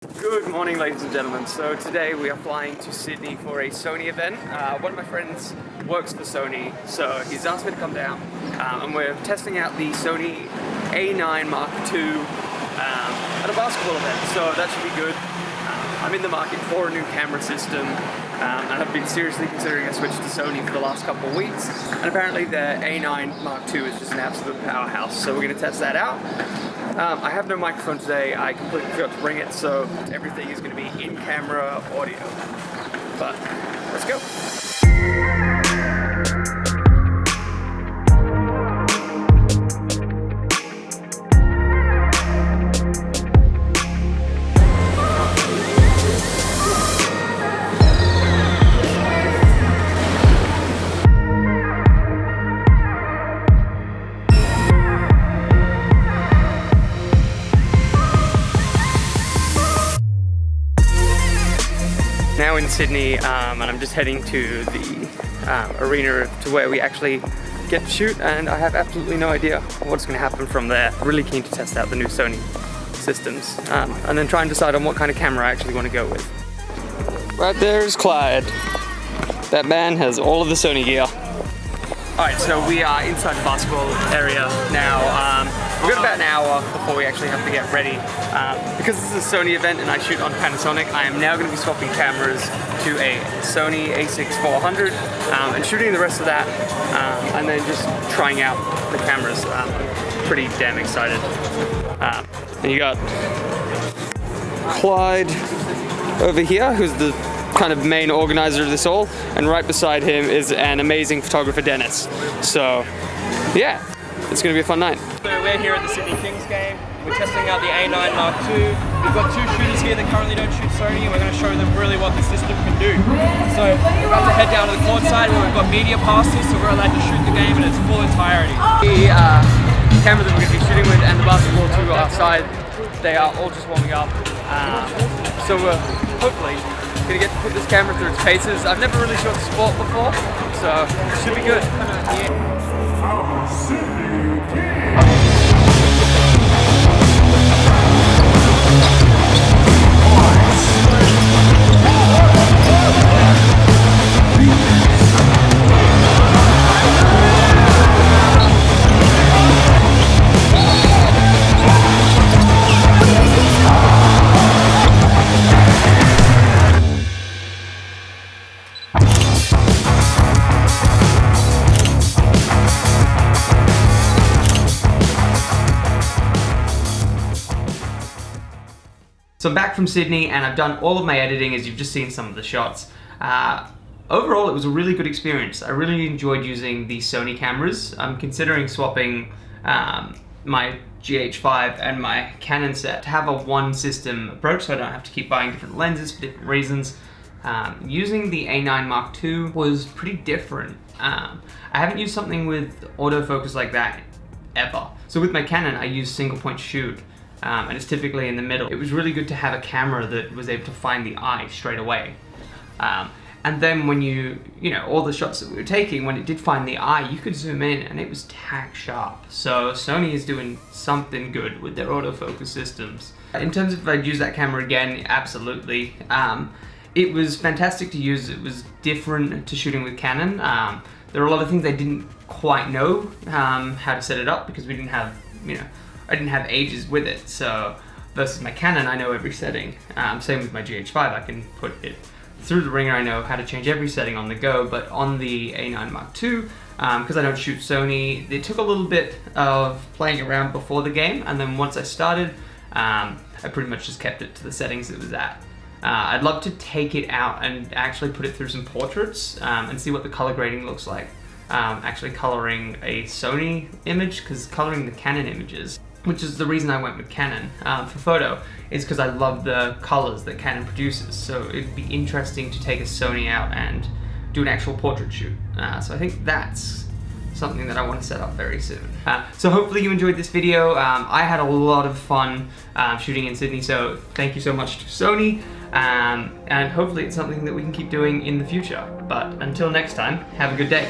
Good morning, ladies and gentlemen. So today we are flying to Sydney for a Sony event. One of my friends works for Sony, so he's asked me to come down, and we're testing out the Sony A9 Mark II at a basketball event, so that should be good. I'm in the market for a new camera system, and I've been seriously considering a switch to Sony for the last couple of weeks, and apparently the A9 Mark II is just an absolute powerhouse, so we're going to test that out. I have no microphone today. I completely forgot to bring it, so everything is going to be in-camera audio. But let's go. Now in Sydney, and I'm just heading to the arena to where we actually get to shoot, and I have absolutely no idea what's going to happen from there. I'm really keen to test out the new Sony systems, and then try and decide on what kind of camera I actually want to go with. Right there is Clyde. That man has all of the Sony gear. Alright, so we are inside the basketball area now. We've got about an hour before we actually have to get ready. Because this is a Sony event and I shoot on Panasonic, I am now going to be swapping cameras to a Sony A6400 and shooting the rest of that, and then just trying out the cameras. I'm pretty damn excited. And you got Clyde over here, who's the kind of main organizer of this all, and right beside him is an amazing photographer, Dennis. So yeah, it's going to be a fun night. So we're here at the Sydney Kings game. We're testing out the A9 Mark II. We've got two shooters here that currently don't shoot Sony, and we're going to show them really what the system can do. So we're about to head down to the court side where we've got media passes, so we're allowed to shoot the game in its full entirety. The camera that we're going to be shooting with and the basketball to our side, they are all just warming up. So we're hopefully going to get to put this camera through its paces. I've never really shot sport before, so it should be good. So I'm back from Sydney and I've done all of my editing, as you've just seen some of the shots. Overall, it was a really good experience. I really enjoyed using the Sony cameras. I'm considering swapping my GH5 and my Canon set to have a one system approach, so I don't have to keep buying different lenses for different reasons. Using the A9 Mark II was pretty different. I haven't used something with autofocus like that ever. So with my Canon, I use single point shoot. And it's typically in the middle. It was really good to have a camera that was able to find the eye straight away. And then when you know, all the shots that we were taking, when it did find the eye, you could zoom in and it was tack sharp. So Sony is doing something good with their autofocus systems. In terms of if I'd use that camera again, absolutely. It was fantastic to use. It was different to shooting with Canon. There were a lot of things I didn't quite know how to set it up because we didn't have, I didn't have ages with it, so versus my Canon, I know every setting. Same with my GH5, I can put it through the ringer, I know how to change every setting on the go, but on the A9 Mark II, because I don't shoot Sony, it took a little bit of playing around before the game, and then once I started, I pretty much just kept it to the settings it was at. I'd love to take it out and actually put it through some portraits and see what the color grading looks like. Actually coloring a Sony image, because coloring the Canon images, which is the reason I went with Canon for photo, is because I love the colors that Canon produces. So it'd be interesting to take a Sony out and do an actual portrait shoot. So I think that's something that I want to set up very soon. So hopefully you enjoyed this video. I had a lot of fun shooting in Sydney, so thank you so much to Sony. And hopefully it's something that we can keep doing in the future. But until next time, have a good day.